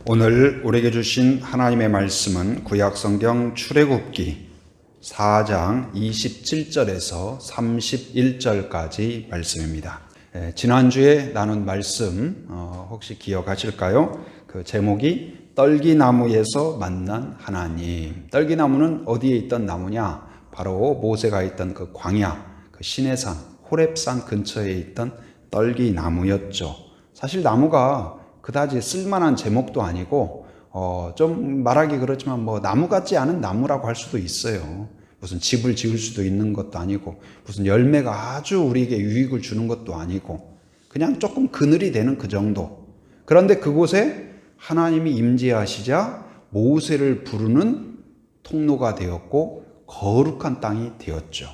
오늘 우리에게 주신 하나님의 말씀은 구약성경 출애굽기 4장 27절에서 31절까지 말씀입니다. 지난주에 나눈 말씀 혹시 기억하실까요? 그 제목이 떨기나무에서 만난 하나님. 떨기나무는 어디에 있던 나무냐? 바로 모세가 있던 그 광야, 그 시내산, 호렙산 근처에 있던 떨기나무였죠. 사실 나무가 그다지 쓸만한 제목도 아니고 좀 말하기 그렇지만 나무 같지 않은 나무라고 할 수도 있어요. 무슨 집을 지을 수도 있는 것도 아니고 무슨 열매가 아주 우리에게 유익을 주는 것도 아니고 그냥 조금 그늘이 되는 그 정도. 그런데 그곳에 하나님이 임재하시자 모세를 부르는 통로가 되었고 거룩한 땅이 되었죠.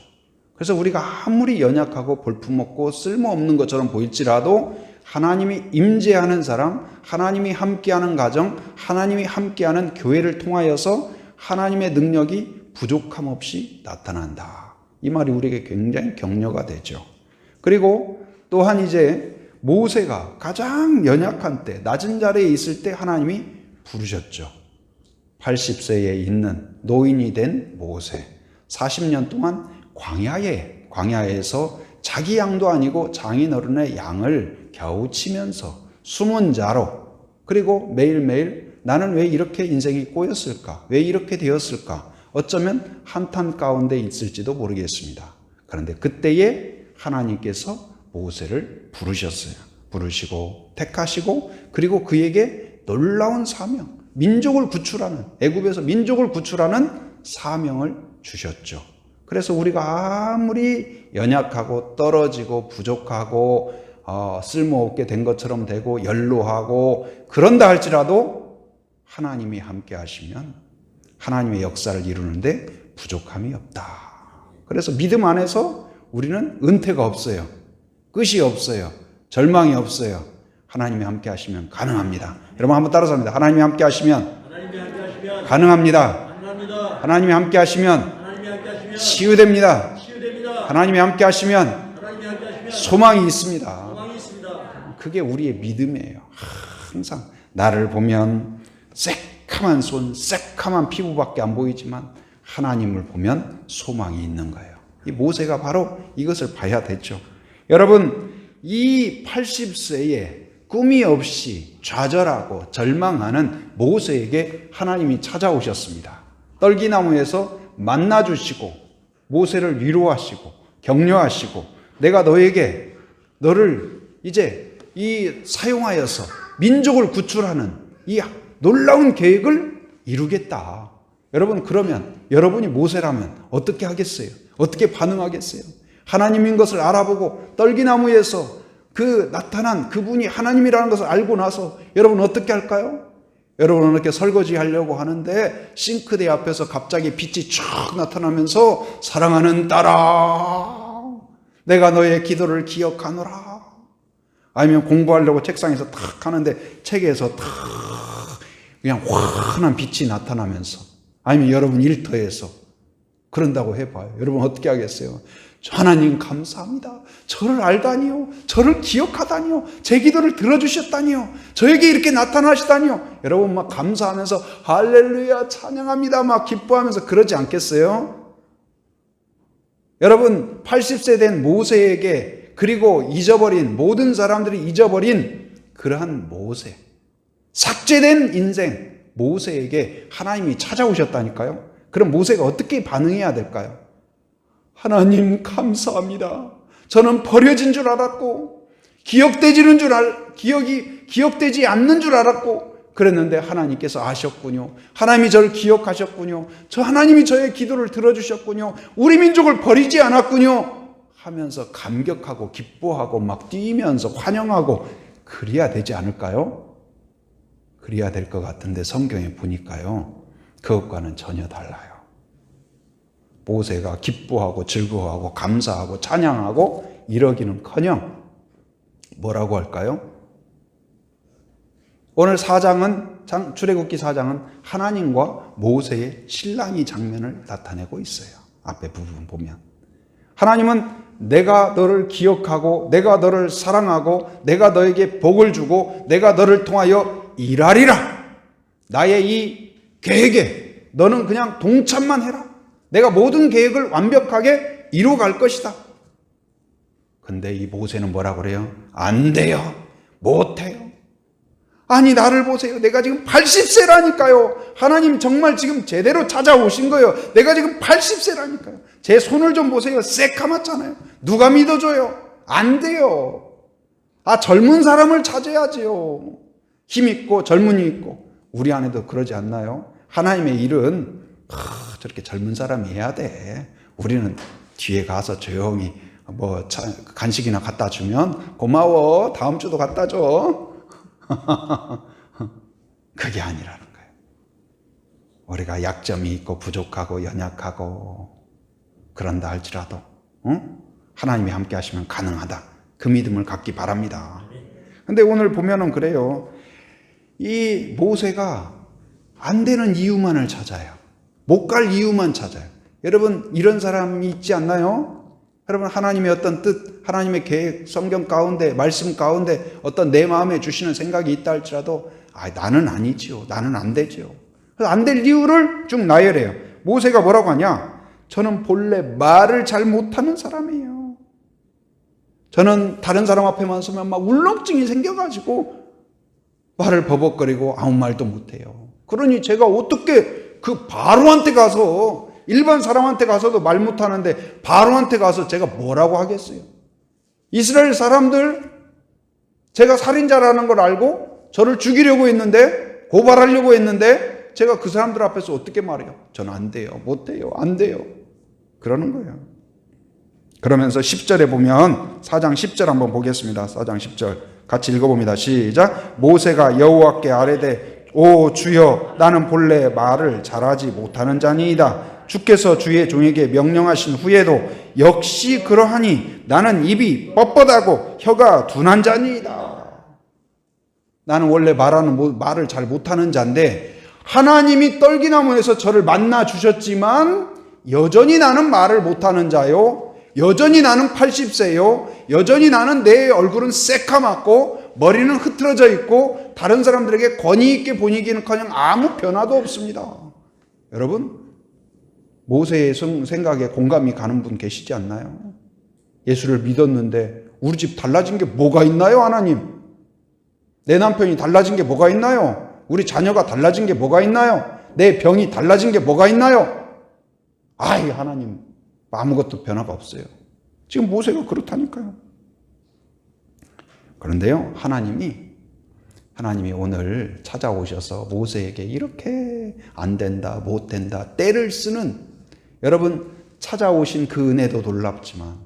그래서 우리가 아무리 연약하고 볼품없고 쓸모없는 것처럼 보일지라도 하나님이 임재하는 사람, 하나님이 함께하는 가정, 하나님이 함께하는 교회를 통하여서 하나님의 능력이 부족함 없이 나타난다. 이 말이 우리에게 굉장히 격려가 되죠. 그리고 또한 이제 모세가 가장 연약한 때, 낮은 자리에 있을 때 하나님이 부르셨죠. 80세에 있는 노인이 된 모세, 40년 동안 광야에서 자기 양도 아니고 장인어른의 양을 갸우치면서 숨은 자로, 그리고 매일매일 나는 왜 이렇게 인생이 꼬였을까? 왜 이렇게 되었을까? 어쩌면 한탄 가운데 있을지도 모르겠습니다. 그런데 그때에 하나님께서 모세를 부르셨어요. 부르시고 택하시고 그리고 그에게 놀라운 사명, 민족을 구출하는, 애굽에서 민족을 구출하는 사명을 주셨죠. 그래서 우리가 아무리 연약하고 떨어지고 부족하고 쓸모없게 된 것처럼 되고 연로하고 그런다 할지라도 하나님이 함께 하시면 하나님의 역사를 이루는데 부족함이 없다. 그래서 믿음 안에서 우리는 은퇴가 없어요. 끝이 없어요. 절망이 없어요. 하나님이 함께 하시면 가능합니다. 여러분 한번 따라서 합니다. 하나님이 함께 하시면 가능합니다. 하나님이 함께 하시면 치유됩니다. 하나님이 함께 하시면 소망이 있습니다. 그게 우리의 믿음이에요. 항상 나를 보면 새카만 손, 새카만 피부밖에 안 보이지만 하나님을 보면 소망이 있는 거예요. 이 모세가 바로 이것을 봐야 됐죠. 여러분, 이 80세에 꿈이 없이 좌절하고 절망하는 모세에게 하나님이 찾아오셨습니다. 떨기나무에서 만나주시고 모세를 위로하시고 격려하시고 내가 너를 이제 사용하여서 민족을 구출하는 이 놀라운 계획을 이루겠다. 여러분, 그러면 여러분이 모세라면 어떻게 하겠어요? 어떻게 반응하겠어요? 하나님인 것을 알아보고 떨기나무에서 그 나타난 그분이 하나님이라는 것을 알고 나서 여러분 어떻게 할까요? 여러분은 이렇게 설거지 하려고 하는데 싱크대 앞에서 갑자기 빛이 쫙 나타나면서 사랑하는 딸아, 내가 너의 기도를 기억하노라. 아니면 공부하려고 책상에서 탁 하는데 책에서 탁 그냥 환한 빛이 나타나면서, 아니면 여러분 일터에서 그런다고 해봐요. 여러분 어떻게 하겠어요? 하나님 감사합니다. 저를 알다니요. 저를 기억하다니요. 제 기도를 들어주셨다니요. 저에게 이렇게 나타나시다니요. 여러분 막 감사하면서 할렐루야 찬양합니다 막 기뻐하면서 그러지 않겠어요? 여러분 80세 된 모세에게, 그리고 잊어버린 모든 사람들이 잊어버린 그러한 모세, 삭제된 인생 모세에게 하나님이 찾아오셨다니까요. 그럼 모세가 어떻게 반응해야 될까요? 하나님 감사합니다. 저는 버려진 줄 알았고 기억되지 않는 줄 알았고 그랬는데 하나님께서 아셨군요. 하나님이 저를 기억하셨군요. 하나님이 저의 기도를 들어주셨군요. 우리 민족을 버리지 않았군요 하면서 감격하고 기뻐하고 막 뛰면서 환영하고 그래야 되지 않을까요? 그래야 될 것 같은데 성경에 보니까요, 그것과는 전혀 달라요. 모세가 기뻐하고 즐거워하고 감사하고 찬양하고 이러기는커녕 뭐라고 할까요? 오늘 출애굽기 4장은 하나님과 모세의 신랑이 장면을 나타내고 있어요. 앞에 부분 보면 하나님은 내가 너를 기억하고 내가 너를 사랑하고 내가 너에게 복을 주고 내가 너를 통하여 일하리라. 나의 이 계획에 너는 그냥 동참만 해라. 내가 모든 계획을 완벽하게 이루어갈 것이다. 근데 이 모세는 뭐라고 그래요? 안 돼요. 못해요. 아니 나를 보세요. 내가 지금 80세라니까요. 하나님 정말 지금 제대로 찾아오신 거예요. 내가 지금 80세라니까요. 제 손을 좀 보세요. 새카맣잖아요. 누가 믿어줘요? 안 돼요. 젊은 사람을 찾아야지요. 힘 있고 젊은이 있고. 우리 안에도 그러지 않나요? 하나님의 일은 저렇게 젊은 사람이 해야 돼. 우리는 뒤에 가서 조용히 간식이나 갖다 주면 고마워. 다음 주도 갖다 줘. 그게 아니라는 거예요. 우리가 약점이 있고 부족하고 연약하고 그런다 할지라도 하나님이 함께 하시면 가능하다. 그 믿음을 갖기 바랍니다. 근데 오늘 보면은 그래요. 이 모세가 안 되는 이유만을 찾아요. 못 갈 이유만 찾아요. 여러분 이런 사람이 있지 않나요? 여러분 하나님의 어떤 뜻, 하나님의 계획, 성경 가운데, 말씀 가운데 어떤 내 마음에 주시는 생각이 있다 할지라도 나는 아니지요. 나는 안 되지요. 그래서 안 될 이유를 쭉 나열해요. 모세가 뭐라고 하냐? 저는 본래 말을 잘 못하는 사람이에요. 저는 다른 사람 앞에만 서면 막 울렁증이 생겨가지고 말을 버벅거리고 아무 말도 못해요. 그러니 제가 어떻게 그 바로한테 가서 일반 사람한테 가서도 말 못하는데 바로한테 가서 제가 뭐라고 하겠어요? 이스라엘 사람들 제가 살인자라는 걸 알고 저를 죽이려고 했는데 고발하려고 했는데 제가 그 사람들 앞에서 어떻게 말해요? 저는 안 돼요. 못해요. 안 돼요. 그러는 거예요. 그러면서 10절에 보면 4장 10절 한번 보겠습니다. 4장 10절 같이 읽어봅니다. 시작. 모세가 여호와께 아뢰되 오 주여 나는 본래 말을 잘하지 못하는 자니이다. 주께서 주의 종에게 명령하신 후에도 역시 그러하니 나는 입이 뻣뻣하고 혀가 둔한 자니이다. 나는 원래 말을 잘 못하는 자인데 하나님이 떨기나무에서 저를 만나 주셨지만 여전히 나는 말을 못하는 자요. 여전히 나는 80세요. 여전히 나는 내 얼굴은 새카맣고 머리는 흐트러져 있고 다른 사람들에게 권위 있게 보이기는커녕 아무 변화도 없습니다. 여러분 모세의 생각에 공감이 가는 분 계시지 않나요? 예수를 믿었는데 우리 집 달라진 게 뭐가 있나요, 하나님? 내 남편이 달라진 게 뭐가 있나요? 우리 자녀가 달라진 게 뭐가 있나요? 내 병이 달라진 게 뭐가 있나요? 하나님 아무것도 변화가 없어요. 지금 모세가 그렇다니까요. 그런데요, 하나님이 오늘 찾아오셔서 모세에게 이렇게 안 된다, 못 된다, 때를 쓰는 여러분 찾아오신 그 은혜도 놀랍지만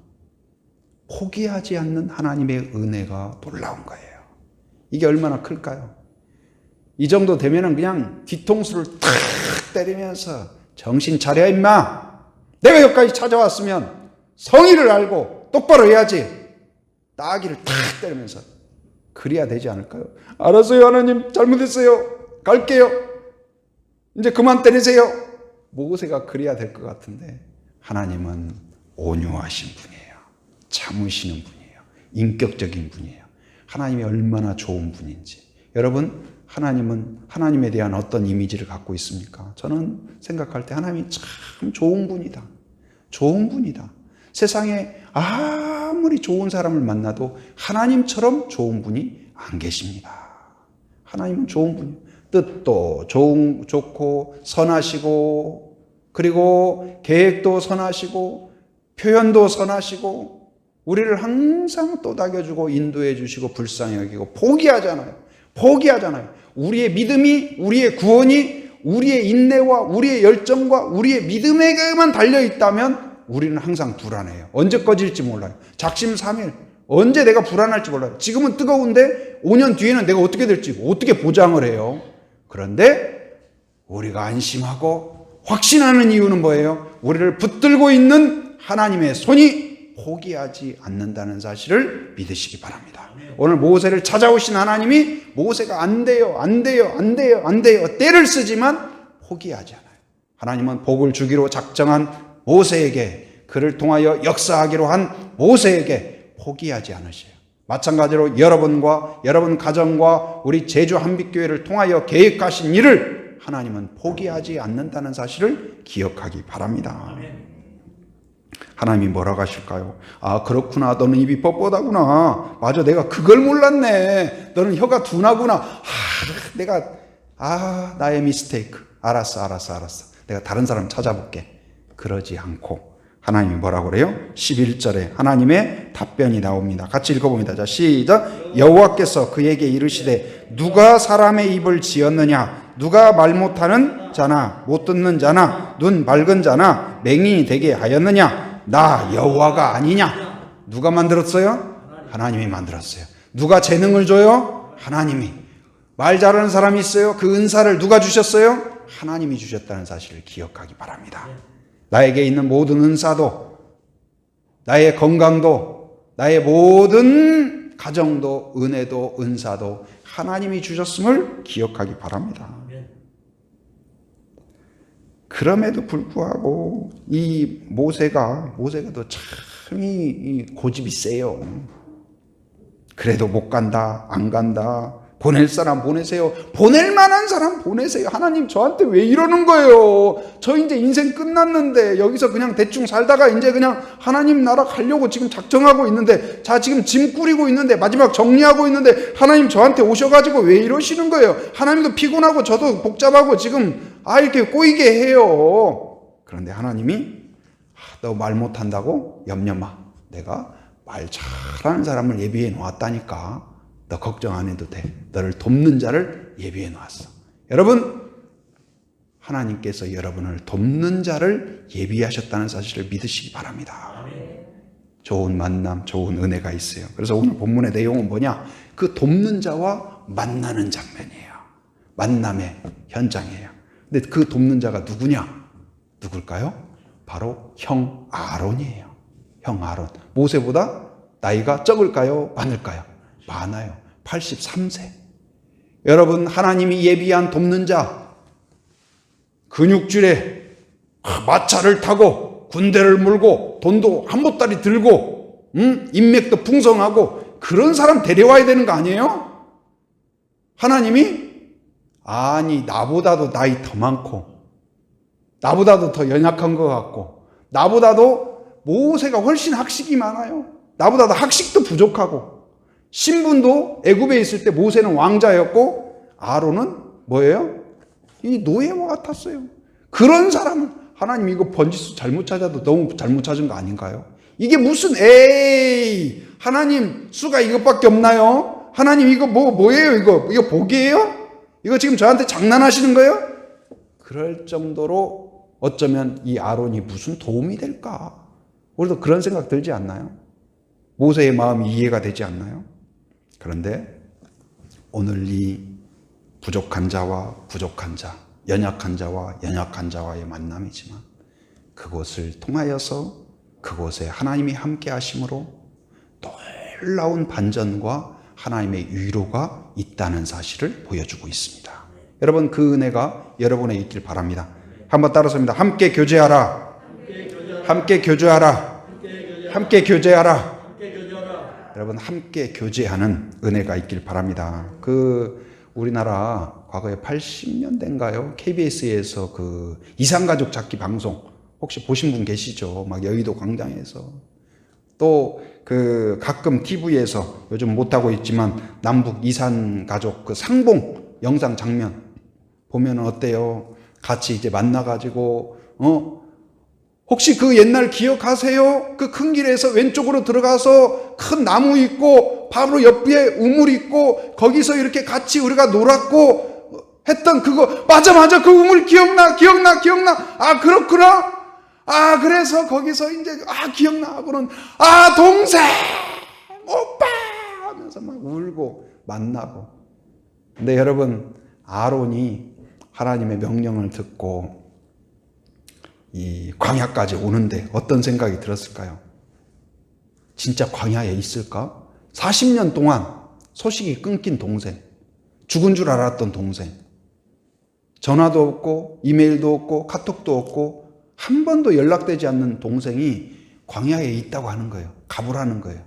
포기하지 않는 하나님의 은혜가 놀라운 거예요. 이게 얼마나 클까요? 이 정도 되면은 그냥 뒤통수를 탁 때리면서 정신 차려 임마. 내가 여기까지 찾아왔으면 성의를 알고 똑바로 해야지. 따귀를 탁 때리면서 그래야 되지 않을까요? 알았어요 하나님 잘못했어요. 갈게요. 이제 그만 때리세요. 모세가 그래야 될 것 같은데 하나님은 온유하신 분이에요. 참으시는 분이에요. 인격적인 분이에요. 하나님이 얼마나 좋은 분인지. 여러분 하나님은 하나님에 대한 어떤 이미지를 갖고 있습니까? 저는 생각할 때 하나님이 참 좋은 분이다. 좋은 분이다. 세상에 아무리 좋은 사람을 만나도 하나님처럼 좋은 분이 안 계십니다. 하나님은 좋은 분이에요. 뜻도 좋고 선하시고 그리고 계획도 선하시고 표현도 선하시고 우리를 항상 또닥여주고 인도해 주시고 불쌍히 여기고 포기하잖아요. 우리의 믿음이 우리의 구원이 우리의 인내와 우리의 열정과 우리의 믿음에게만 달려있다면 우리는 항상 불안해요. 언제 꺼질지 몰라요. 작심삼일 언제 내가 불안할지 몰라요. 지금은 뜨거운데 5년 뒤에는 내가 어떻게 될지 어떻게 보장을 해요. 그런데 우리가 안심하고 확신하는 이유는 뭐예요? 우리를 붙들고 있는 하나님의 손이 포기하지 않는다는 사실을 믿으시기 바랍니다. 오늘 모세를 찾아오신 하나님이 모세가 안 돼요. 때를 쓰지만 포기하지 않아요. 하나님은 복을 주기로 작정한 모세에게 그를 통하여 역사하기로 한 모세에게 포기하지 않으셔요. 마찬가지로 여러분과 여러분 가정과 우리 제주 한빛교회를 통하여 계획하신 일을 하나님은 포기하지 않는다는 사실을 기억하기 바랍니다. 하나님이 뭐라고 하실까요? 아, 그렇구나. 너는 입이 뻣뻣하구나. 맞아, 내가 그걸 몰랐네. 너는 혀가 둔하구나. 나의 미스테이크. 알았어. 내가 다른 사람 찾아볼게. 그러지 않고 하나님이 뭐라고 그래요? 11절에 하나님의 답변이 나옵니다. 같이 읽어봅니다. 자, 시작. 여호와께서 그에게 이르시되 누가 사람의 입을 지었느냐? 누가 말 못하는 자나 못 듣는 자나 눈 밝은 자나 맹인이 되게 하였느냐? 나 여호와가 아니냐? 누가 만들었어요? 하나님이 만들었어요. 누가 재능을 줘요? 하나님이. 말 잘하는 사람이 있어요? 그 은사를 누가 주셨어요? 하나님이 주셨다는 사실을 기억하기 바랍니다. 나에게 있는 모든 은사도, 나의 건강도, 나의 모든 가정도, 은혜도, 은사도 하나님이 주셨음을 기억하기 바랍니다. 그럼에도 불구하고 이 모세가 참 고집이 세요. 그래도 못 간다, 안 간다. 보낼 사람 보내세요. 보낼 만한 사람 보내세요. 하나님 저한테 왜 이러는 거예요? 저 이제 인생 끝났는데 여기서 그냥 대충 살다가 이제 그냥 하나님 나라 가려고 지금 작정하고 있는데, 자 지금 짐 꾸리고 있는데, 마지막 정리하고 있는데 하나님 저한테 오셔가지고 왜 이러시는 거예요? 하나님도 피곤하고 저도 복잡하고 지금 이렇게 꼬이게 해요. 그런데 하나님이 너 말 못한다고? 염려 마. 내가 말 잘하는 사람을 예비해 놓았다니까. 너 걱정 안 해도 돼. 너를 돕는 자를 예비해 놓았어. 여러분, 하나님께서 여러분을 돕는 자를 예비하셨다는 사실을 믿으시기 바랍니다. 좋은 만남, 좋은 은혜가 있어요. 그래서 오늘 본문의 내용은 뭐냐? 그 돕는 자와 만나는 장면이에요. 만남의 현장이에요. 근데 그 돕는 자가 누구냐? 누굴까요? 바로 형 아론이에요. 형 아론. 모세보다 나이가 적을까요? 많을까요? 많아요. 83세. 여러분, 하나님이 예비한 돕는 자, 근육질에 마차를 타고 군대를 몰고 돈도 한 보따리 들고 인맥도 풍성하고 그런 사람 데려와야 되는 거 아니에요? 하나님이 아니 나보다도 나이 더 많고 나보다도 더 연약한 것 같고 나보다도 모세가 훨씬 학식이 많아요. 나보다도 학식도 부족하고 신분도 애굽에 있을 때 모세는 왕자였고 아론은 뭐예요? 이 노예와 같았어요. 그런 사람을 하나님 이거 번지수 잘못 찾아도 너무 잘못 찾은 거 아닌가요? 이게 무슨 하나님 수가 이것밖에 없나요? 하나님 이거 뭐예요? 이거 복이에요? 이거 지금 저한테 장난하시는 거예요? 그럴 정도로 어쩌면 이 아론이 무슨 도움이 될까? 우리도 그런 생각 들지 않나요? 모세의 마음이 이해가 되지 않나요? 그런데 오늘 이 부족한 자와 부족한 자, 연약한 자와 연약한 자와의 만남이지만 그곳을 통하여서 그곳에 하나님이 함께 하심으로 놀라운 반전과 하나님의 위로가 있다는 사실을 보여주고 있습니다. 여러분 그 은혜가 여러분에 있길 바랍니다. 한번 따라서입니다. 함께 교제하라. 함께 교제하라. 함께 교제하라. 여러분 함께 교제하는 은혜가 있길 바랍니다. 우리나라 과거에 80년대인가요? KBS에서 그 이산가족 찾기 방송 혹시 보신 분 계시죠? 막 여의도 광장에서 또 가끔 TV에서 요즘 못하고 있지만 남북 이산가족 그 상봉 영상 장면 보면 어때요? 같이 이제 만나가지고 혹시 그 옛날 기억하세요? 그 큰 길에서 왼쪽으로 들어가서 큰 나무 있고 바로 옆에 우물 있고 거기서 이렇게 같이 우리가 놀았고 했던 그거 맞아 그 우물 기억나 아 그렇구나 아 그래서 거기서 이제 기억나 하고는 동생 오빠 하면서 막 울고 만나고. 근데 여러분 아론이 하나님의 명령을 듣고 이 광야까지 오는데 어떤 생각이 들었을까요? 진짜 광야에 있을까? 40년 동안 소식이 끊긴 동생, 죽은 줄 알았던 동생, 전화도 없고 이메일도 없고 카톡도 없고 한 번도 연락되지 않는 동생이 광야에 있다고 하는 거예요. 가보라는 거예요.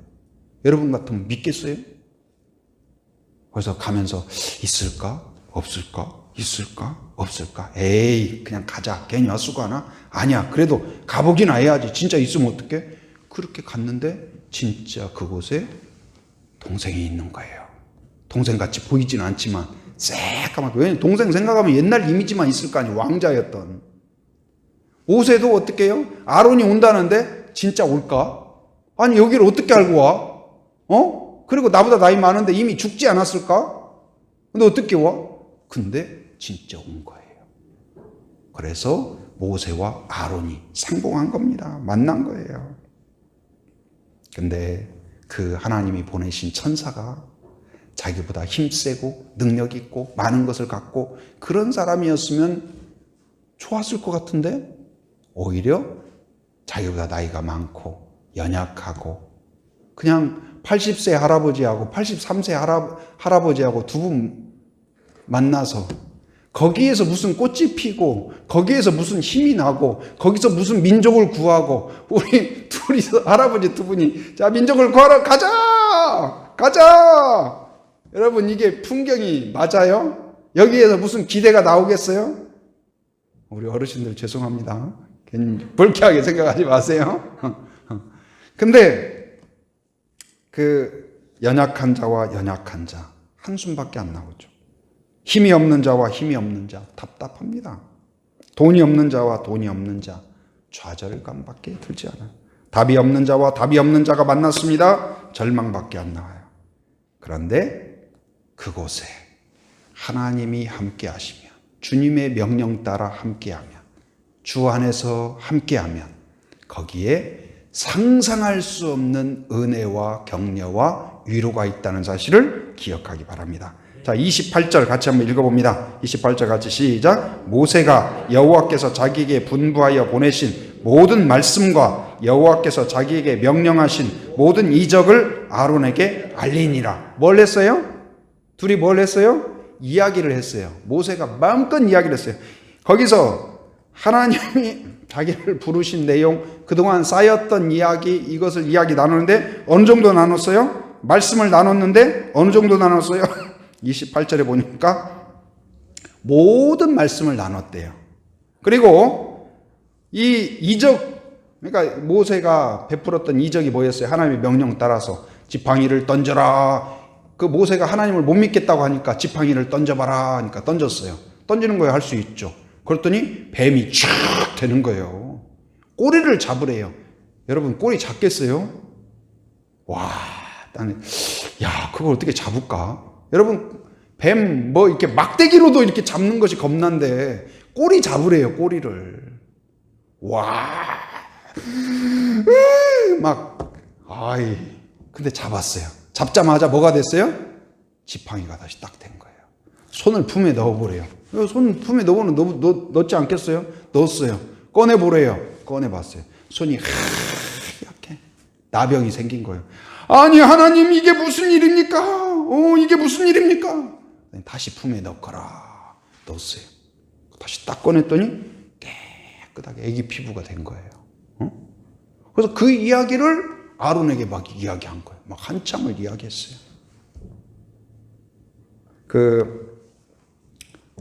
여러분 같으면 믿겠어요? 그래서 가면서 있을까? 없을까? 있을까? 없을까? 에이, 그냥 가자. 괜히 헛수고하나? 아니야. 그래도 가보긴 해야지. 진짜 있으면 어떡해? 그렇게 갔는데 진짜 그곳에 동생이 있는 거예요. 동생같이 보이진 않지만 새까맣게. 왜냐면 동생 생각하면 옛날 이미지만 있을 거 아니에요. 왕자였던. 모세도 어떻게 해요? 아론이 온다는데 진짜 올까? 아니 여기를 어떻게 알고 와? 그리고 나보다 나이 많은데 이미 죽지 않았을까? 근데 어떻게 와? 근데 진짜 온 거예요. 그래서 모세와 아론이 상봉한 겁니다. 만난 거예요. 근데 그 하나님이 보내신 천사가 자기보다 힘세고 능력 있고 많은 것을 갖고 그런 사람이었으면 좋았을 것 같은데 오히려 자기보다 나이가 많고 연약하고 그냥 80세 할아버지하고 83세 할아버지하고 두 분 만나서 거기에서 무슨 꽃이 피고 거기에서 무슨 힘이 나고 거기서 무슨 민족을 구하고 우리 둘이서 할아버지 두 분이 자 민족을 구하러 가자 여러분 이게 풍경이 맞아요? 여기에서 무슨 기대가 나오겠어요? 우리 어르신들 죄송합니다. 괜히 불쾌하게 생각하지 마세요. 근데 그 연약한 자와 연약한 자 한숨밖에 안 나오죠. 힘이 없는 자와 힘이 없는 자 답답합니다. 돈이 없는 자와 돈이 없는 자 좌절감밖에 들지 않아요. 답이 없는 자와 답이 없는 자가 만났습니다. 절망밖에 안 나와요. 그런데 그곳에 하나님이 함께 하시면 주님의 명령 따라 함께하면 주 안에서 함께하면 거기에 상상할 수 없는 은혜와 격려와 위로가 있다는 사실을 기억하기 바랍니다. 자, 28절 같이 한번 읽어봅니다. 28절 같이 시작. 모세가 여호와께서 자기에게 분부하여 보내신 모든 말씀과 여호와께서 자기에게 명령하신 모든 이적을 아론에게 알리니라. 뭘 했어요? 둘이 뭘 했어요? 이야기를 했어요. 모세가 마음껏 이야기를 했어요. 거기서 하나님이 자기를 부르신 내용, 그동안 쌓였던 이야기, 이것을 이야기 나누는데 어느 정도 나눴어요? 말씀을 나눴는데 어느 정도 나눴어요? 28절에 보니까 모든 말씀을 나눴대요. 그리고 이 이적, 그러니까 모세가 베풀었던 이적이 뭐였어요? 하나님의 명령 따라서 지팡이를 던져라. 그 모세가 하나님을 못 믿겠다고 하니까 지팡이를 던져봐라 하니까 던졌어요. 던지는 거에 할 수 있죠. 그랬더니 뱀이 쫙 되는 거예요. 꼬리를 잡으래요. 여러분 꼬리 잡겠어요? 와, 야, 그걸 어떻게 잡을까? 여러분 뱀 뭐 이렇게 막대기로도 이렇게 잡는 것이 겁난데 꼬리 잡으래요. 꼬리를. 와, 막 아이, 근데 잡았어요. 잡자마자 뭐가 됐어요? 지팡이가 다시 딱 된 거예요. 손을 품에 넣어보래요. 손 품에 넣지 않겠어요? 넣었어요. 꺼내보래요. 꺼내봤어요. 손이 하얗게 나병이 생긴 거예요. 아니 하나님 이게 무슨 일입니까? 이게 무슨 일입니까? 다시 품에 넣거라. 넣었어요. 다시 딱 꺼냈더니 깨끗하게 애기 피부가 된 거예요. 그래서 그 이야기를 아론에게 막 이야기한 거예요. 막 한참을 이야기했어요.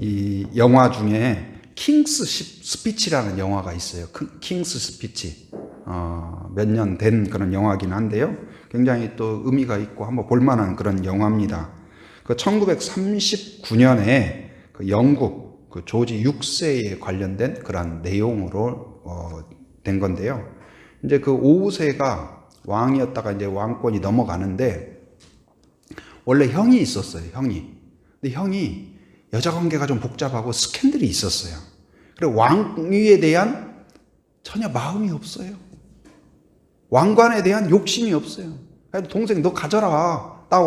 이 영화 중에 킹스 스피치라는 영화가 있어요. 킹스 스피치. 몇 년 된 그런 영화긴 한데요. 굉장히 또 의미가 있고 한번 볼만한 그런 영화입니다. 1939년에 영국 조지 6세에 관련된 그런 내용으로 된 건데요. 이제 그 5세가 왕이었다가 이제 왕권이 넘어가는데 원래 형이 있었어요. 형이. 근데 형이 여자 관계가 좀 복잡하고 스캔들이 있었어요. 그리고 왕위에 대한 전혀 마음이 없어요. 왕관에 대한 욕심이 없어요. 동생 너 가져라. 나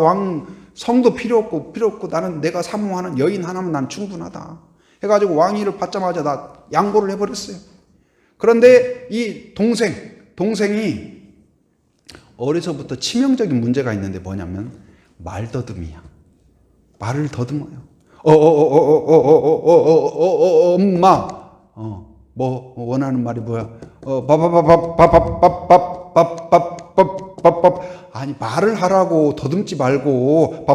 성도 필요 없고 나는 내가 사모하는 여인 하나면 난 충분하다. 해가지고 왕위를 받자마자 나 양보를 해버렸어요. 그런데 이 동생이 어려서부터 치명적인 문제가 있는데 뭐냐면 말더듬이야. 말을 더듬어요. 엄마. 뭐 원하는 말이 뭐야? 아니 말을 하라고 더듬지 말고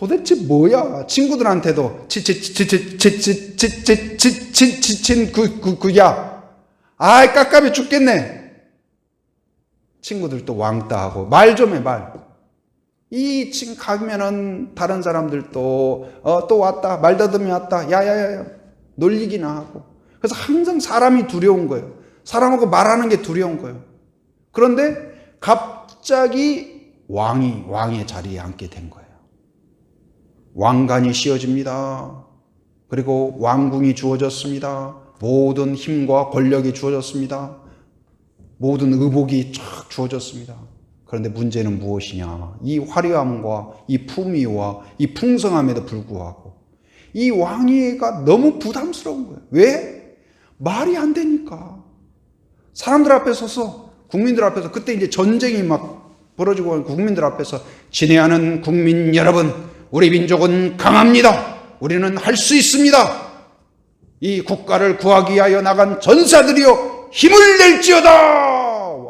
도대체 뭐야? 친구들한테도 그야. 아이 깝깝해 죽겠네. 친구들 또 왕따하고 말 좀 해 말. 이 지금 가면은 다른 사람들도 또 왔다 말더듬이 왔다 야야야야 놀리기나 하고. 그래서 항상 사람이 두려운 거예요. 사람하고 말하는 게 두려운 거예요. 그런데 갑자기 왕의 자리에 앉게 된 거예요. 왕관이 씌워집니다. 그리고 왕궁이 주어졌습니다. 모든 힘과 권력이 주어졌습니다. 모든 의복이 쫙 주어졌습니다. 그런데 문제는 무엇이냐? 이 화려함과 이 품위와 이 풍성함에도 불구하고 이 왕위가 너무 부담스러운 거예요. 왜? 말이 안 되니까. 사람들 앞에 서서 국민들 앞에서 그때 이제 전쟁이 막 벌어지고 국민들 앞에서 친애하는 국민 여러분, 우리 민족은 강합니다. 우리는 할 수 있습니다. 이 국가를 구하기 위하여 나간 전사들이여 힘을 낼지어다.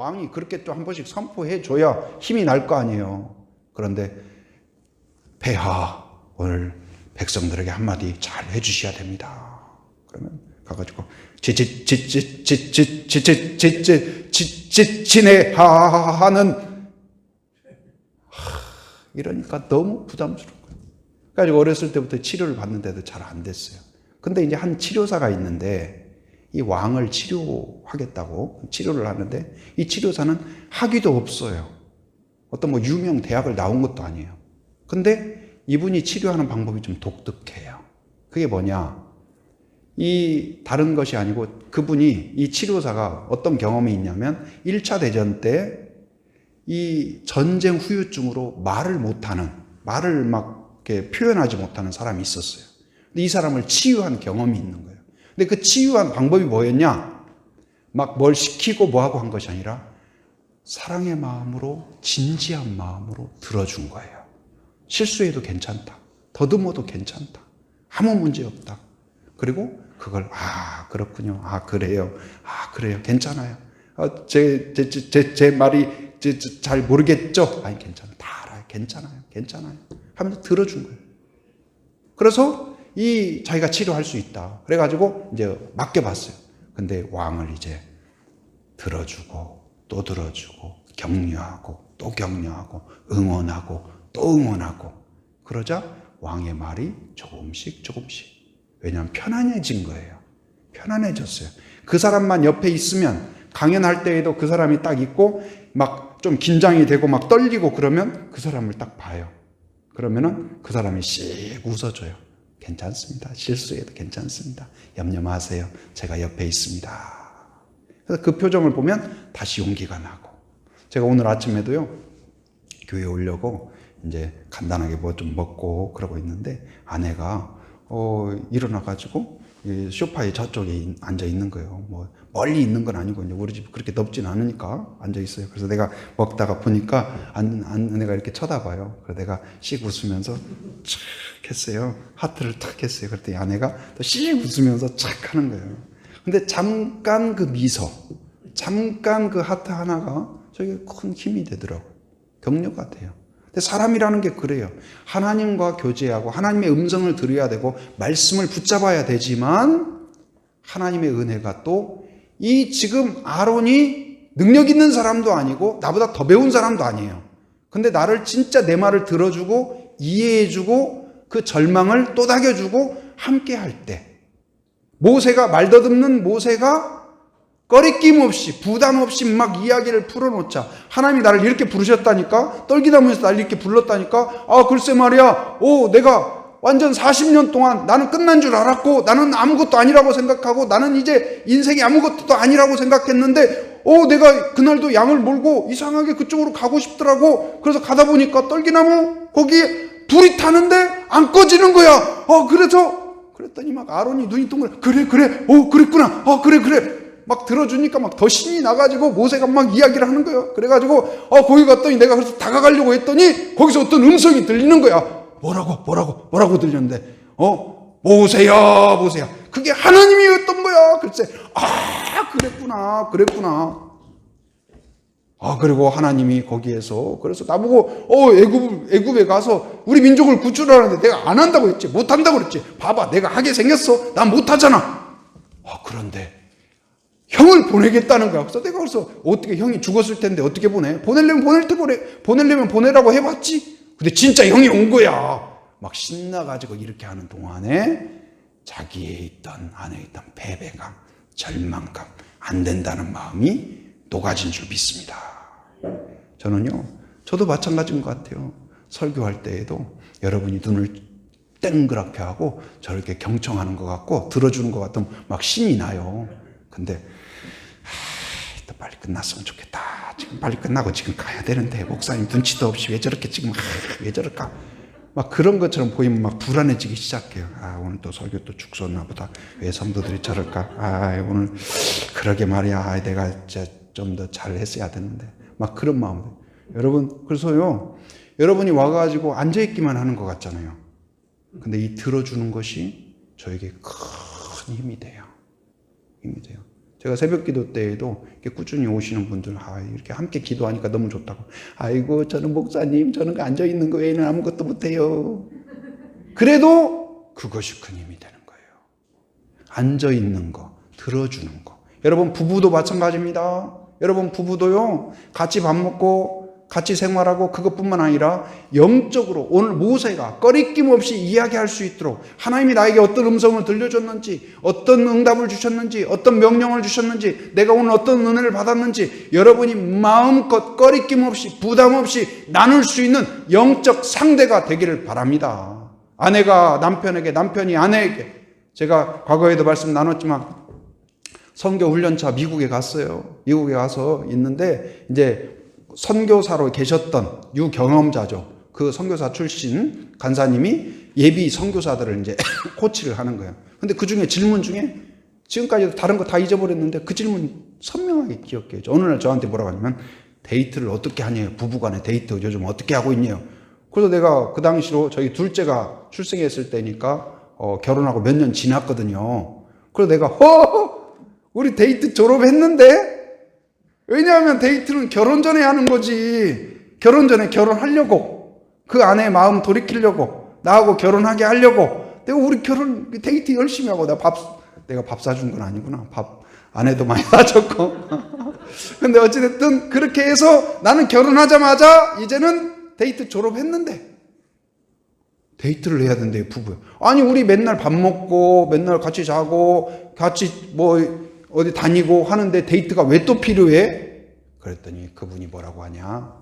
왕이 그렇게 또 한 번씩 선포해 줘야 힘이 날 거 아니에요. 그런데 폐하 오늘 백성들에게 한마디 잘 해주셔야 됩니다. 그러면 가가지고 친애하는 이러니까 너무 부담스러운 거예요. 그래가지고 어렸을 때부터 치료를 받는데도 잘 안 됐어요. 근데 이제 한 치료사가 있는데 이 왕을 치료하겠다고 치료를 하는데 이 치료사는 학위도 없어요. 어떤 뭐 유명 대학을 나온 것도 아니에요. 근데 이분이 치료하는 방법이 좀 독특해요. 그게 뭐냐? 이 다른 것이 아니고 그분이 이 치료사가 어떤 경험이 있냐면 1차 대전 때 이 전쟁 후유증으로 말을 못하는 말을 막 이렇게 표현하지 못하는 사람이 있었어요. 근데 이 사람을 치유한 경험이 있는 거예요. 근데 그 치유한 방법이 뭐였냐? 막 뭘 시키고 뭐하고 한 것이 아니라 사랑의 마음으로 진지한 마음으로 들어준 거예요. 실수해도 괜찮다. 더듬어도 괜찮다. 아무 문제 없다. 그리고 그걸 그렇군요. 그래요. 그래요. 괜찮아요. 제 말이 잘 모르겠죠? 아니 괜찮아요. 다 알아요. 괜찮아요. 하면서 들어준 거예요. 그래서 자기가 치료할 수 있다. 그래가지고 이제 맡겨봤어요. 근데 왕을 이제 들어주고 또 들어주고 격려하고 또 격려하고 응원하고 또 응원하고 그러자 왕의 말이 조금씩 왜냐하면 편안해진 거예요. 편안해졌어요. 그 사람만 옆에 있으면 강연할 때에도 그 사람이 딱 있고 막 좀 긴장이 되고 막 떨리고 그러면 그 사람을 딱 봐요. 그러면은 그 사람이 씩 웃어줘요. 괜찮습니다. 실수해도 괜찮습니다. 염려 마세요. 제가 옆에 있습니다. 그래서 그 표정을 보면 다시 용기가 나고. 제가 오늘 아침에도요, 교회에 오려고 이제 간단하게 뭐 좀 먹고 그러고 있는데 아내가 일어나가지고 소파에 저쪽에 앉아 있는 거예요. 뭐 멀리 있는 건 아니고 이제 우리 집 그렇게 넓진 않으니까 앉아 있어요. 그래서 내가 먹다가 보니까 아내가 이렇게 쳐다봐요. 그래서 내가 씩 웃으면서 착 했어요. 하트를 탁 했어요. 그랬더니 아내가 또 씩 웃으면서 착 하는 거예요. 근데 잠깐 그 미소, 잠깐 그 하트 하나가 저게 큰 힘이 되더라고요. 격려가 돼요. 근데 사람이라는 게 그래요. 하나님과 교제하고 하나님의 음성을 들어야 되고 말씀을 붙잡아야 되지만 하나님의 은혜가 또 이 지금 아론이 능력 있는 사람도 아니고 나보다 더 배운 사람도 아니에요. 근데 나를 진짜 내 말을 들어주고 이해해주고 그 절망을 또닥여주고 함께 할 때 모세가 말더듬는 모세가 꺼리낌 없이 부담 없이 막 이야기를 풀어놓자. 하나님이 나를 이렇게 부르셨다니까 떨기나무에서 나를 이렇게 불렀다니까 글쎄 말이야 내가 완전 40년 동안 나는 끝난 줄 알았고 나는 아무것도 아니라고 생각하고 나는 이제 인생이 아무것도 아니라고 생각했는데 내가 그날도 양을 몰고 이상하게 그쪽으로 가고 싶더라고. 그래서 가다 보니까 떨기나무 거기에 불이 타는데 안 꺼지는 거야. 그랬더니 막 아론이 눈이 동그래. 그래 그랬구나. 그래 막 들어주니까 막 더 신이 나가지고 모세가 막 이야기를 하는 거예요. 그래가지고 거기 갔더니 내가 그래서 다가가려고 했더니 거기서 어떤 음성이 들리는 거야. 뭐라고 들렸는데 모세야 그게 하나님이었던 거야. 글쎄 그랬구나. 그리고 하나님이 거기에서 그래서 나보고 애굽에 가서 우리 민족을 구출하라는데 내가 안 한다고 했지, 못 한다고 그랬지. 봐봐, 내가 하게 생겼어. 난 못 하잖아. 그런데 형을 보내겠다는 거야. 그래서 어떻게, 형이 죽었을 텐데 어떻게 보내려면 보내라고 해봤지. 근데 진짜 형이 온 거야. 막 신나가지고 이렇게 하는 동안에 자기의 안에 있던 패배감, 절망감, 안 된다는 마음이 녹아진 줄 믿습니다. 저도 마찬가지인 것 같아요. 설교할 때에도 여러분이 눈을 땡그랗게 하고 저렇게 경청하는 것 같고 들어주는 것 같으면 막 신이 나요. 근데 또 빨리 끝났으면 좋겠다. 지금 빨리 끝나고 지금 가야 되는데 목사님 눈치도 없이 왜 저렇게 지금 왜 저럴까? 막 그런 것처럼 보이면 막 불안해지기 시작해요. 오늘 또 설교 또 죽었나 보다. 왜 성도들이 저럴까? 오늘 그러게 말이야. 내가 좀 더 잘했어야 되는데. 막 그런 마음들. 여러분, 그래서요, 여러분이 와가지고 앉아있기만 하는 것 같잖아요. 근데 이 들어주는 것이 저에게 큰 힘이 돼요. 제가 새벽 기도 때에도 이렇게 꾸준히 오시는 분들, 이렇게 함께 기도하니까 너무 좋다고. 아이고, 저는 목사님, 저는 앉아있는 거 외에는 아무것도 못해요. 그래도 그것이 큰 힘이 되는 거예요. 앉아있는 거, 들어주는 거. 여러분, 부부도 마찬가지입니다. 여러분, 부부도요, 같이 밥 먹고, 같이 생활하고 그것뿐만 아니라 영적으로 오늘 모세가 꺼리낌 없이 이야기할 수 있도록 하나님이 나에게 어떤 음성을 들려줬는지, 어떤 응답을 주셨는지, 어떤 명령을 주셨는지, 내가 오늘 어떤 은혜를 받았는지 여러분이 마음껏 꺼리낌 없이 부담 없이 나눌 수 있는 영적 상대가 되기를 바랍니다. 아내가 남편에게, 남편이 아내에게, 제가 과거에도 말씀 나눴지만 선교 훈련차 미국에 갔어요. 미국에 가서 있는데 이제 선교사로 계셨던 유경험자죠. 그 선교사 출신 간사님이 예비 선교사들을 이제 코치를 하는 거예요. 근데 그 중에 질문 중에 지금까지도 다른 거 다 잊어버렸는데 그 질문 선명하게 기억해요. 어느 날 저한테 뭐라고 하냐면 데이트를 어떻게 하냐요. 부부간에 데이트 요즘 어떻게 하고 있냐요. 그래서 내가 그 당시로 저희 둘째가 출생했을 때니까 결혼하고 몇 년 지났거든요. 그래서 내가 우리 데이트 졸업했는데 왜냐하면 데이트는 결혼 전에 하는 거지. 결혼 전에 결혼하려고. 그 아내의 마음 돌이키려고. 나하고 결혼하게 하려고. 내가 우리 데이트 열심히 하고. 내가 밥 사준 건 아니구나. 밥 아내도 많이 사줬고. 근데 어찌됐든 그렇게 해서 나는 결혼하자마자 이제는 데이트 졸업했는데. 데이트를 해야 된대요, 부부. 아니, 우리 맨날 밥 먹고, 맨날 같이 자고, 같이 어디 다니고 하는데 데이트가 왜 또 필요해? 그랬더니 그분이 뭐라고 하냐?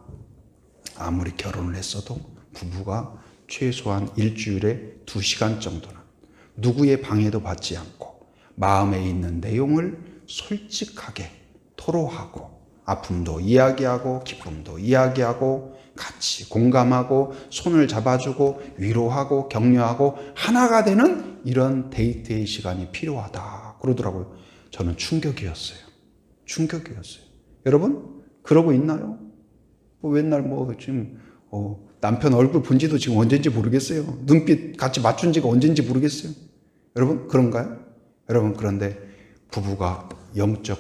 아무리 결혼을 했어도 부부가 최소한 일주일에 2시간 정도는 누구의 방해도 받지 않고 마음에 있는 내용을 솔직하게 토로하고 아픔도 이야기하고 기쁨도 이야기하고 같이 공감하고 손을 잡아주고 위로하고 격려하고 하나가 되는 이런 데이트의 시간이 필요하다 그러더라고요. 저는 충격이었어요. 여러분, 그러고 있나요? 맨날 지금, 남편 얼굴 본 지도 지금 언젠지 모르겠어요. 눈빛 같이 맞춘 지가 언젠지 모르겠어요. 여러분, 그런가요? 여러분, 그런데 부부가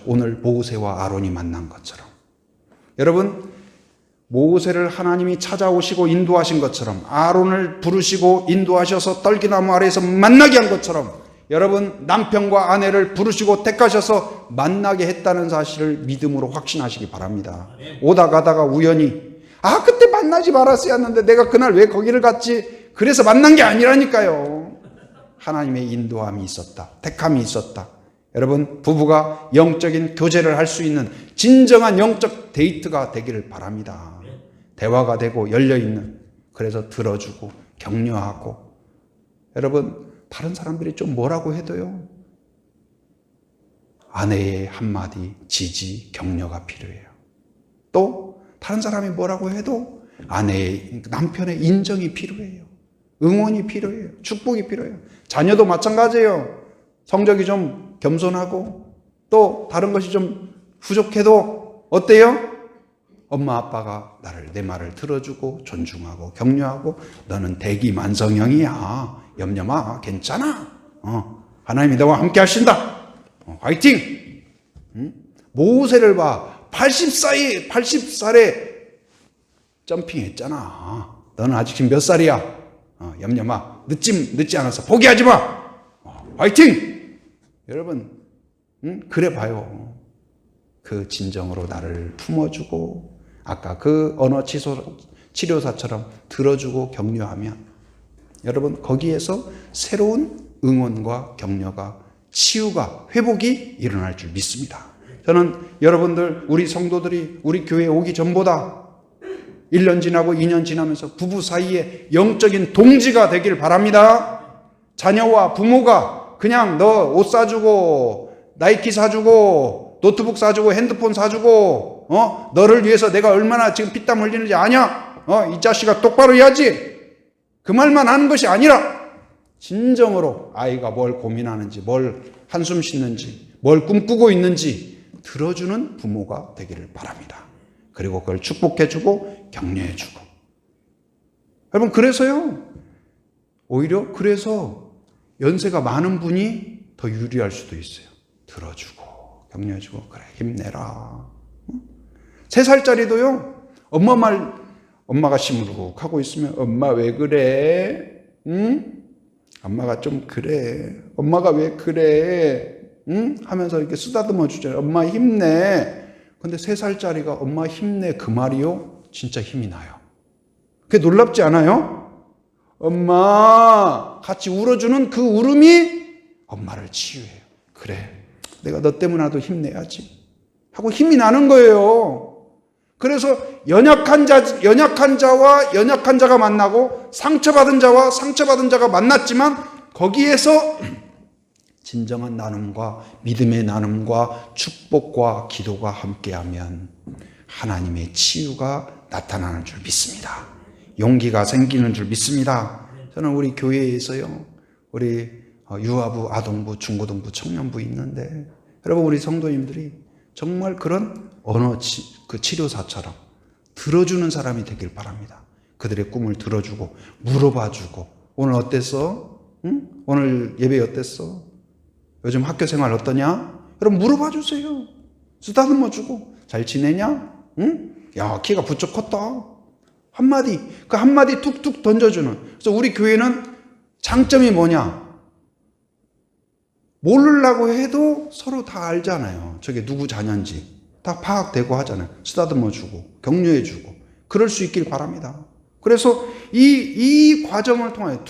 오늘 모세와 아론이 만난 것처럼. 여러분, 모세를 하나님이 찾아오시고 인도하신 것처럼 아론을 부르시고 인도하셔서 떨기나무 아래에서 만나게 한 것처럼 여러분 남편과 아내를 부르시고 택하셔서 만나게 했다는 사실을 믿음으로 확신하시기 바랍니다. 오다 가다가 우연히 그때 만나지 말았어야 했는데 내가 그날 왜 거기를 갔지? 그래서 만난 게 아니라니까요. 하나님의 인도함이 있었다. 택함이 있었다. 여러분 부부가 영적인 교제를 할 수 있는 진정한 영적 데이트가 되기를 바랍니다. 대화가 되고 열려있는, 그래서 들어주고 격려하고. 여러분 다른 사람들이 좀 뭐라고 해도요, 아내의 한마디 지지, 격려가 필요해요. 또 다른 사람이 뭐라고 해도 남편의 인정이 필요해요. 응원이 필요해요. 축복이 필요해요. 자녀도 마찬가지예요. 성적이 좀 겸손하고 또 다른 것이 좀 부족해도 어때요? 엄마 아빠가 내 말을 들어주고 존중하고 격려하고 너는 대기만성형이야. 염려 마. 괜찮아. 하나님이 너와 함께 하신다. 화이팅! 모세를 봐. 80살에 점핑했잖아. 너는 아직 지금 몇 살이야? 염려마. 늦지 않았어. 포기하지 마. 화이팅! 여러분, 그래 봐요. 그 진정으로 나를 품어주고, 아까 그 언어 치료사처럼 들어주고 격려하면, 여러분, 거기에서 새로운 응원과 격려가, 치유가, 회복이 일어날 줄 믿습니다. 저는 여러분들, 우리 성도들이 우리 교회에 오기 전보다 1년 지나고 2년 지나면서 부부 사이에 영적인 동지가 되길 바랍니다. 자녀와 부모가 그냥 너 옷 사주고 나이키 사주고 노트북 사주고 핸드폰 사주고 너를 위해서 내가 얼마나 지금 피땀 흘리는지 아냐? 이 자식아 똑바로 해야지. 그 말만 하는 것이 아니라 진정으로 아이가 뭘 고민하는지, 뭘 한숨 쉬는지, 뭘 꿈꾸고 있는지 들어주는 부모가 되기를 바랍니다. 그리고 그걸 축복해주고 격려해주고. 여러분, 그래서요, 오히려 그래서 연세가 많은 분이 더 유리할 수도 있어요. 들어주고 격려해주고, 그래 힘내라. 3살짜리도요, 엄마 말, 엄마가 시무룩 하고 있으면 엄마 왜 그래? 응? 엄마가 좀 그래. 엄마가 왜 그래? 응? 하면서 이렇게 쓰다듬어 주잖아요. 엄마 힘내. 근데 3살짜리가 엄마 힘내 그 말이요, 진짜 힘이 나요. 그게 놀랍지 않아요? 엄마 같이 울어주는 그 울음이 엄마를 치유해요. 그래, 내가 너 때문에라도 힘내야지 하고 힘이 나는 거예요. 그래서 연약한 자와 연약한 자가 만나고 상처받은 자와 상처받은 자가 만났지만 거기에서 진정한 나눔과 믿음의 나눔과 축복과 기도가 함께하면 하나님의 치유가 나타나는 줄 믿습니다. 용기가 생기는 줄 믿습니다. 저는 우리 교회에서요, 우리 유아부, 아동부, 중고등부, 청년부 있는데 여러분, 우리 성도님들이 정말 그런 언어 치료사처럼 들어주는 사람이 되길 바랍니다. 그들의 꿈을 들어주고 물어봐주고, 오늘 어땠어? 응? 오늘 예배 어땠어? 요즘 학교 생활 어떠냐? 여러분 물어봐 주세요. 쓰다듬어 주고, 잘 지내냐? 응? 야, 키가 부쩍 컸다. 한마디, 그 한마디 툭툭 던져주는. 그래서 우리 교회는 장점이 뭐냐? 모르려고 해도 서로 다 알잖아요. 저게 누구 자녀인지 다 파악되고 하잖아요. 쓰다듬어 주고 격려해 주고 그럴 수 있길 바랍니다. 그래서 이 과정을 통하여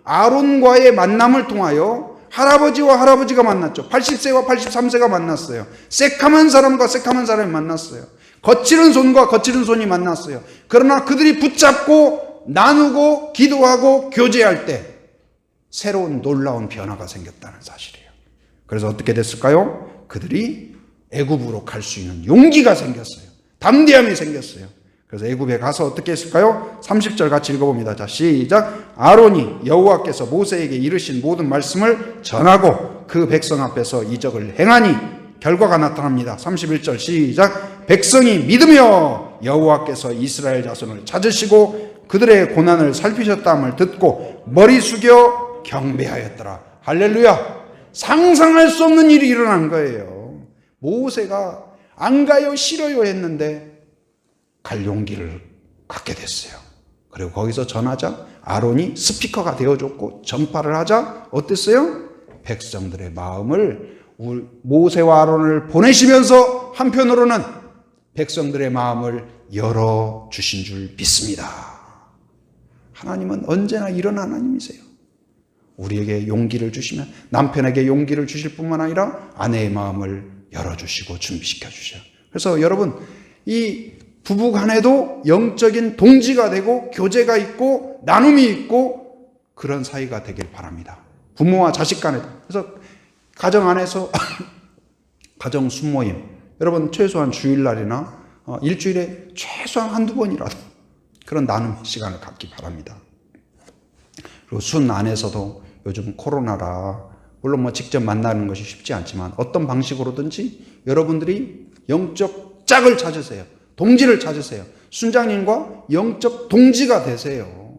아론과의 만남을 통하여 할아버지와 할아버지가 만났죠. 80세와 83세가 만났어요. 새카만 사람과 새카만 사람이 만났어요. 거칠은 손과 거칠은 손이 만났어요. 그러나 그들이 붙잡고 나누고 기도하고 교제할 때 새로운 놀라운 변화가 생겼다는 사실이에요. 그래서 어떻게 됐을까요? 그들이 애굽으로 갈 수 있는 용기가 생겼어요. 담대함이 생겼어요. 그래서 애굽에 가서 어떻게 했을까요? 30절 같이 읽어봅니다. 자, 시작. 아론이 여호와께서 모세에게 이르신 모든 말씀을 전하고 그 백성 앞에서 이적을 행하니 결과가 나타납니다. 31절 시작. 백성이 믿으며 여호와께서 이스라엘 자손을 찾으시고 그들의 고난을 살피셨다함을 듣고 머리 숙여 경배하였더라. 할렐루야. 상상할 수 없는 일이 일어난 거예요. 모세가 안 가요, 싫어요 했는데 갈 용기를 갖게 됐어요. 그리고 거기서 전하자 아론이 스피커가 되어줬고 전파를 하자 어땠어요? 백성들의 마음을, 모세와 아론을 보내시면서 한편으로는 백성들의 마음을 열어주신 줄 믿습니다. 하나님은 언제나 이런 하나님이세요. 우리에게 용기를 주시면 남편에게 용기를 주실 뿐만 아니라 아내의 마음을 열어주시고 준비시켜 주셔요. 그래서 여러분, 이 부부 간에도 영적인 동지가 되고 교제가 있고 나눔이 있고 그런 사이가 되길 바랍니다. 부모와 자식 간에도. 그래서 가정 안에서 가정 순모임, 여러분 최소한 주일날이나 일주일에 최소한 한두 번이라도 그런 나눔 시간을 갖기 바랍니다. 그리고 순 안에서도 요즘 코로나라 물론 직접 만나는 것이 쉽지 않지만 어떤 방식으로든지 여러분들이 영적 짝을 찾으세요. 동지를 찾으세요. 순장님과 영적 동지가 되세요.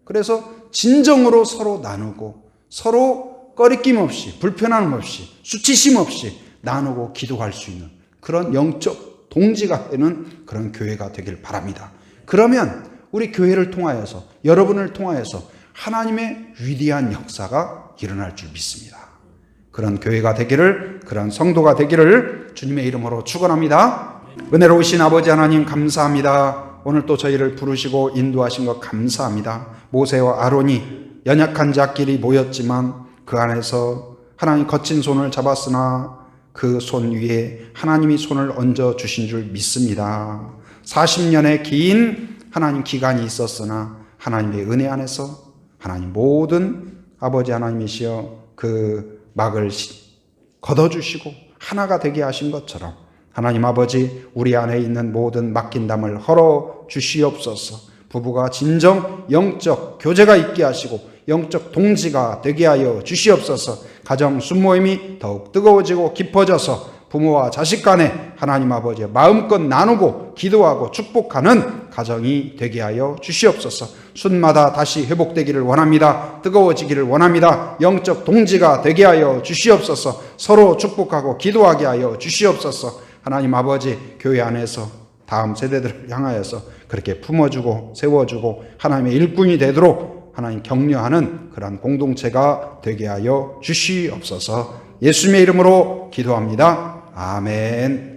그래서 진정으로 서로 나누고 서로 꺼리낌 없이 불편함 없이 수치심 없이 나누고 기도할 수 있는 그런 영적 동지가 되는 그런 교회가 되길 바랍니다. 그러면 우리 교회를 통하여서, 여러분을 통하여서 하나님의 위대한 역사가 일어날 줄 믿습니다. 그런 교회가 되기를, 그런 성도가 되기를 주님의 이름으로 축원합니다. 은혜로우신 아버지 하나님 감사합니다. 오늘 또 저희를 부르시고 인도하신 것 감사합니다. 모세와 아론이 연약한 자끼리 모였지만 그 안에서 하나님 거친 손을 잡았으나 그 손 위에 하나님이 손을 얹어 주신 줄 믿습니다. 40년의 긴 하나님 기간이 있었으나 하나님의 은혜 안에서 하나님 모든 아버지 하나님이시여 그 막을 걷어주시고 하나가 되게 하신 것처럼 하나님 아버지 우리 안에 있는 모든 막힌 담을 헐어 주시옵소서. 부부가 진정 영적 교제가 있게 하시고 영적 동지가 되게 하여 주시옵소서. 가정 순모임이 더욱 뜨거워지고 깊어져서 부모와 자식 간에 하나님 아버지의 마음껏 나누고 기도하고 축복하는 가정이 되게 하여 주시옵소서. 순마다 다시 회복되기를 원합니다. 뜨거워지기를 원합니다. 영적 동지가 되게 하여 주시옵소서. 서로 축복하고 기도하게 하여 주시옵소서. 하나님 아버지 교회 안에서 다음 세대들을 향하여서 그렇게 품어주고 세워주고 하나님의 일꾼이 되도록 하나님 격려하는 그러한 공동체가 되게 하여 주시옵소서. 예수님의 이름으로 기도합니다. 아멘.